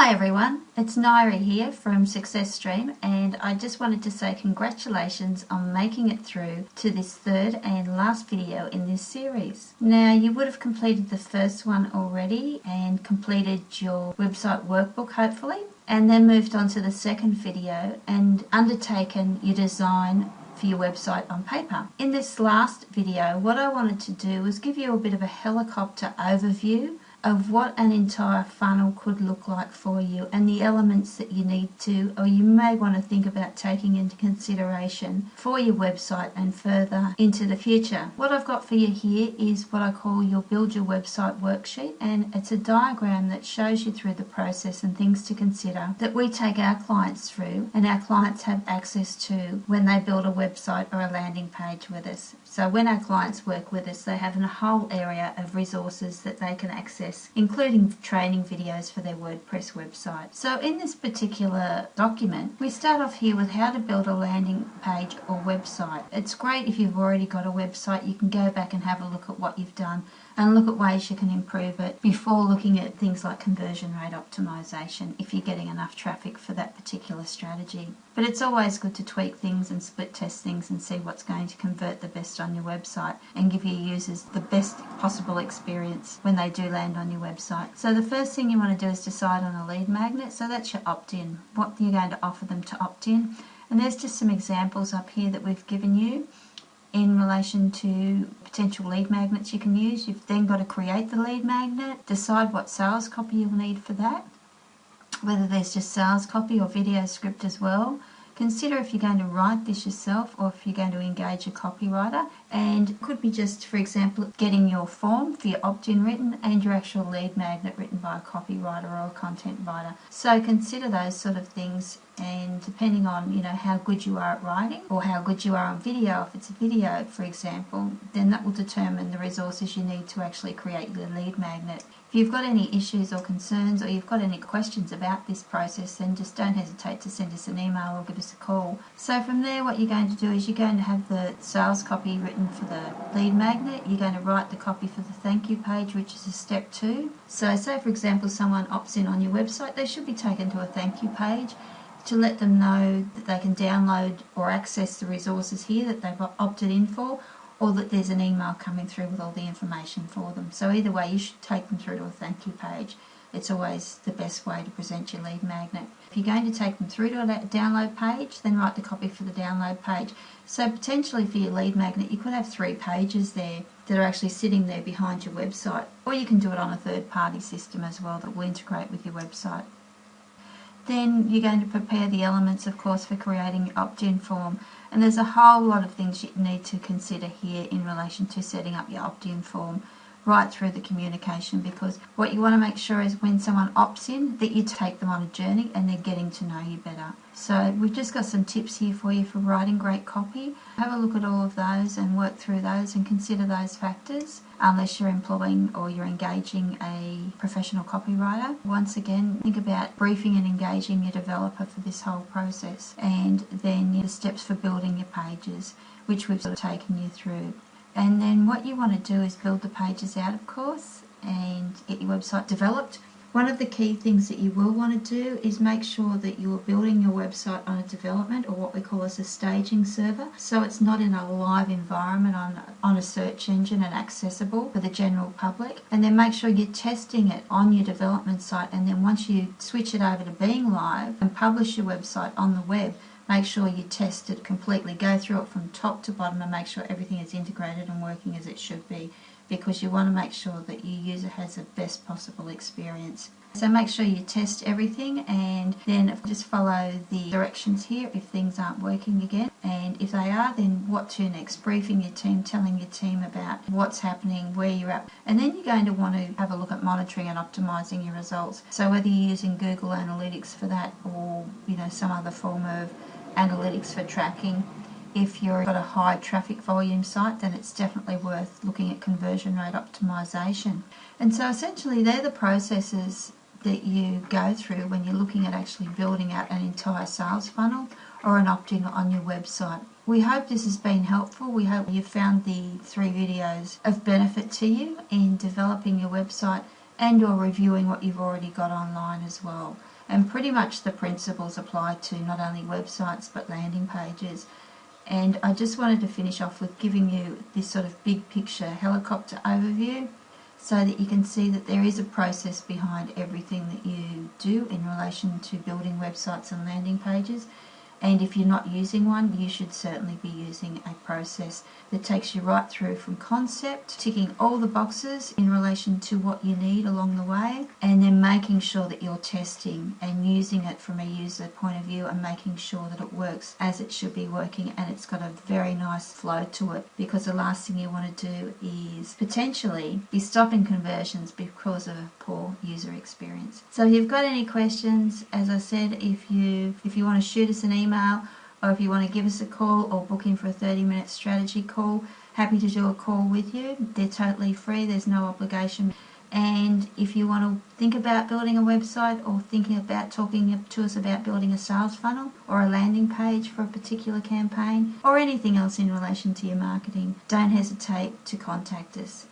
Hi everyone, it's Nairi here from Success Stream, and I just wanted to say congratulations on making it through to this third and last video in this series. Now, you would have completed the first one already and completed your website workbook hopefully, and then moved on to the second video and undertaken your design for your website on paper. In this last video, what I wanted to do was give you a bit of a helicopter overview of what an entire funnel could look like for you and the elements that you need to, or you may want to think about taking into consideration for your website and further into the future. What I've got for you here is what I call your Build Your Website worksheet, and it's a diagram that shows you through the process and things to consider that we take our clients through and our clients have access to when they build a website or a landing page with us. So when our clients work with us, they have a whole area of resources that they can access, including training videos for their WordPress website. So in this particular document, we start off here with how to build a landing page or website. It's great if you've already got a website, you can go back and have a look at what you've done and look at ways you can improve it before looking at things like conversion rate optimization if you're getting enough traffic for that particular strategy. But it's always good to tweak things and split test things and see what's going to convert the best on your website and give your users the best possible experience when they do land on your website. So the first thing you want to do is decide on a lead magnet. So that's your opt-in, what you're going to offer them to opt in. And there's just some examples up here that we've given you in relation to potential lead magnets you can use. You've then got to create the lead magnet, decide what sales copy you'll need for that, whether there's just sales copy or video script as well. Consider if you're going to write this yourself or if you're going to engage a copywriter, and it could be just, for example, getting your form for your opt-in written and your actual lead magnet written by a copywriter or a content writer. So consider those sort of things, and depending on how good you are at writing or how good you are on video, if it's a video for example, then that will determine the resources you need to actually create your lead magnet. If you've got any issues or concerns or you've got any questions about this process, then just don't hesitate to send us an email or give us a call. So from there, what you're going to do is you're going to have the sales copy written for the lead magnet. You're going to write the copy for the thank you page, which is a step 2. So say for example someone opts in on your website, they should be taken to a thank you page to let them know that they can download or access the resources here that they've opted in for, or that there's an email coming through with all the information for them. So either way, you should take them through to a thank you page. It's always the best way to present your lead magnet. If you're going to take them through to a download page, then write the copy for the download page. So potentially for your lead magnet, you could have 3 pages there that are actually sitting there behind your website, or you can do it on a third-party system as well that will integrate with your website. Then you're going to prepare the elements, of course, for creating your opt-in form. And there's a whole lot of things you need to consider here in relation to setting up your opt-in form right through the communication, because what you want to make sure is when someone opts in that you take them on a journey and they're getting to know you better. So we've just got some tips here for you for writing great copy. Have a look at all of those and work through those and consider those factors unless you're employing or you're engaging a professional copywriter. Once again, think about briefing and engaging your developer for this whole process, and then the steps for building your pages, which we've sort of taken you through. And then what you want to do is build the pages out, of course, and get your website developed. One of the key things that you will want to do is make sure that you're building your website on a development, or what we call as a staging server, so it's not in a live environment on a search engine and accessible for the general public. And then make sure you're testing it on your development site, and then once you switch it over to being live and publish your website on the web, make sure you test it completely, go through it from top to bottom and make sure everything is integrated and working as it should be, because you want to make sure that your user has the best possible experience. So make sure you test everything, and then just follow the directions here if things aren't working again. And if they are, then what to next, briefing your team, telling your team about what's happening, where you're at. And then you're going to want to have a look at monitoring and optimizing your results. So whether you're using Google Analytics for that, or some other form of analytics for tracking. If you've got a high traffic volume site, then it's definitely worth looking at conversion rate optimization. And so essentially they're the processes that you go through when you're looking at actually building out an entire sales funnel or an opt-in on your website. We hope this has been helpful. We hope you've found the 3 videos of benefit to you in developing your website and or reviewing what you've already got online as well. And pretty much the principles apply to not only websites but landing pages. And I just wanted to finish off with giving you this sort of big picture helicopter overview so that you can see that there is a process behind everything that you do in relation to building websites and landing pages. And if you're not using one, you should certainly be using a process that takes you right through from concept, ticking all the boxes in relation to what you need along the way, and then making sure that you're testing and using it from a user point of view and making sure that it works as it should be working and it's got a very nice flow to it, because the last thing you want to do is potentially be stopping conversions because of a poor user experience. So if you've got any questions, as I said, if you want to shoot us an email, or if you want to give us a call or book in for a 30-minute strategy call, happy to do a call with you. They're totally free, there's no obligation. And if you want to think about building a website or thinking about talking to us about building a sales funnel or a landing page for a particular campaign or anything else in relation to your marketing, don't hesitate to contact us.